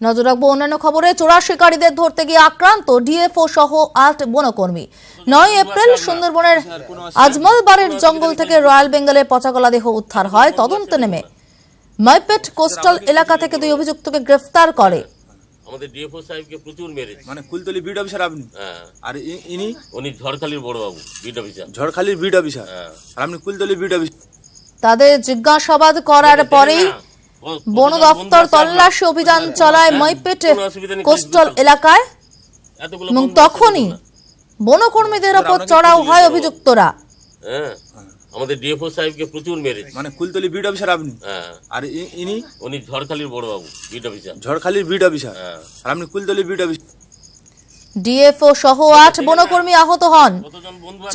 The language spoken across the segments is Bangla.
নজর রাখবো অন্যান্য খবরে। চোরা শিকারীদের ধরতে গিয়ে আক্রান্ত ডিএফও সহ ৮ বনকর্মী। ৯ এপ্রিল সুন্দরবনের আজমল বাড়ির জঙ্গল থেকে রয়্যাল বেঙ্গলের পচাগলা দেহ উদ্ধার হয়। তদন্তে নেমে মইপেট কোস্টাল এলাকা থেকে 2 অভিযুক্তকে গ্রেফতার করে। আমাদের ডিএফও সাহেবকে প্রচুর মেরেছে, মানে কুলতলি বিড অফিসার আপনি, আর উনি ঝড়খালির বড় বাবু বিড অফিসার, ঝড়খালির বিড অফিসার, আর আপনি কুলতলি বিড অফিসার। তাদের জিজ্ঞাসাবাদ করার পরেই বন দপ্তর তল্লাশি অভিযান চালায় মইপেট কোস্টাল এলাকায় এবং তখনই বনকর্মীদের ওপর চড়াও হয় অভিযুক্তরা। আমাদের ডিএফও সাহেবকে প্রচুর মেরেছে, মানে কুলতলি বিড অফিসার আপনি, আর উনি ঝড়খালির বড় বাবু বিড অফিসার, ঝড়খালির বিড অফিসার, আর আপনি কুলতলি বিড অফিসার। ডিএফও সহ ৮ বনকর্মী আহত হন।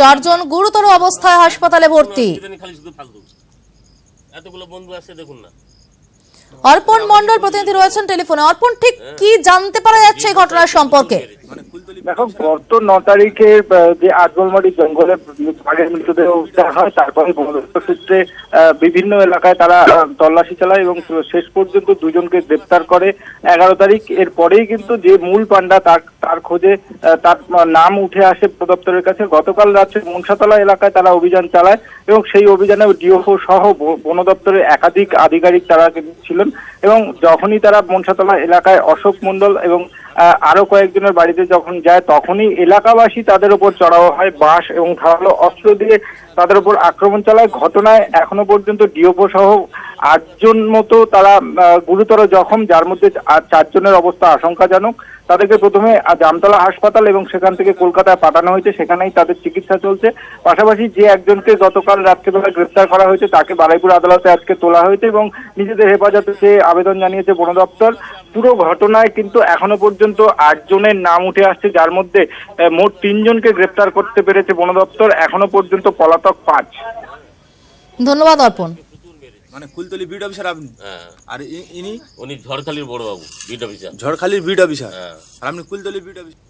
4 জন গুরুতর অবস্থায় হাসপাতালে ভর্তি। এতগুলো বন্ধু আছে দেখুন না। অর্পণ মন্ডল প্রতিনিধি রয়েছেন টেলিফোনে। অর্পণ, ঠিক কি জানতে পারা যাচ্ছে এই ঘটনার সম্পর্কে? দেখো, গত 9 তারিখে যে আজমলবাড়ি জঙ্গলে বাঘের মৃতদেহ উদ্ধার হয়, তারপরে বন দপ্তর সূত্রে বিভিন্ন এলাকায় তারা তল্লাশি চালায় এবং শেষ পর্যন্ত 2 জনকে গ্রেপ্তার করে 11 তারিখ। এর পরেই কিন্তু যে মূল পান্ডা তার খোঁজে তার নাম উঠে আসে বন দপ্তরের কাছে। গতকাল রাত্রে মনসাতলা এলাকায় তারা অভিযান চালায় এবং সেই অভিযানে ডিএফও সহ বন দপ্তরের একাধিক আধিকারিক তারা ছিলেন এবং যখনই তারা মনসাতলা এলাকায় অশোক মন্ডল এবং আরো কয়েকজনের বাড়িতে যখন যায়, তখনই এলাকাবাসী তাদের উপর চড়াও হয়। বাঁশ এবং ধারালো অস্ত্র দিয়ে তাদের উপর আক্রমণ চালায়। ঘটনায় এখনো পর্যন্ত ডিএফও সহ 8 জন মতো তারা গুরুতর জখম, যার মধ্যে 4 জনের অবস্থা আশঙ্কাজনক। তাদেরকে প্রথমে জামতলা হাসপাতাল এবং সেখান থেকে কলকাতায় পাঠানো হয়েছে, সেখানেই তাদের চিকিৎসা চলছে। পাশাপাশি যে একজনকে গতকাল রাত্রেবেলা গ্রেফতার করা হয়েছে তাকে বারুইপুর আদালতে আজকে তোলা হয়েছে এবং নিজেদের হেফাজতে সে আবেদন জানিয়েছে বন দপ্তর। পুরো ঘটনায় কিন্তু এখনো পর্যন্ত 8 জনের নাম উঠে আসছে, যার মধ্যে মোট 3 জনকে গ্রেফতার করতে পেরেছে বন দপ্তর। এখনো পর্যন্ত পলাতক 5। ধন্যবাদ অর্পণ। মানে কুলতলি বিড অফিসার আপনি, আর উনি ঝড়খালির বড় বাবু বিড অফিসার, ঝড়খালির বিড অফিসার, আর আপনি কুলতলি বিড অফিসার।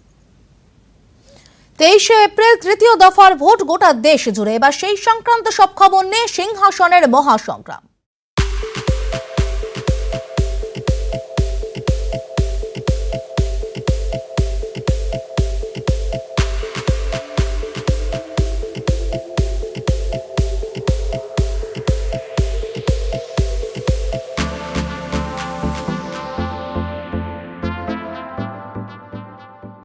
23 এপ্রিল তৃতীয় দফার ভোট গোটা দেশ জুড়ে। এবার সেই সংক্রান্ত সব খবর নিয়ে সিংহাসনের মহাসংগ্রাম।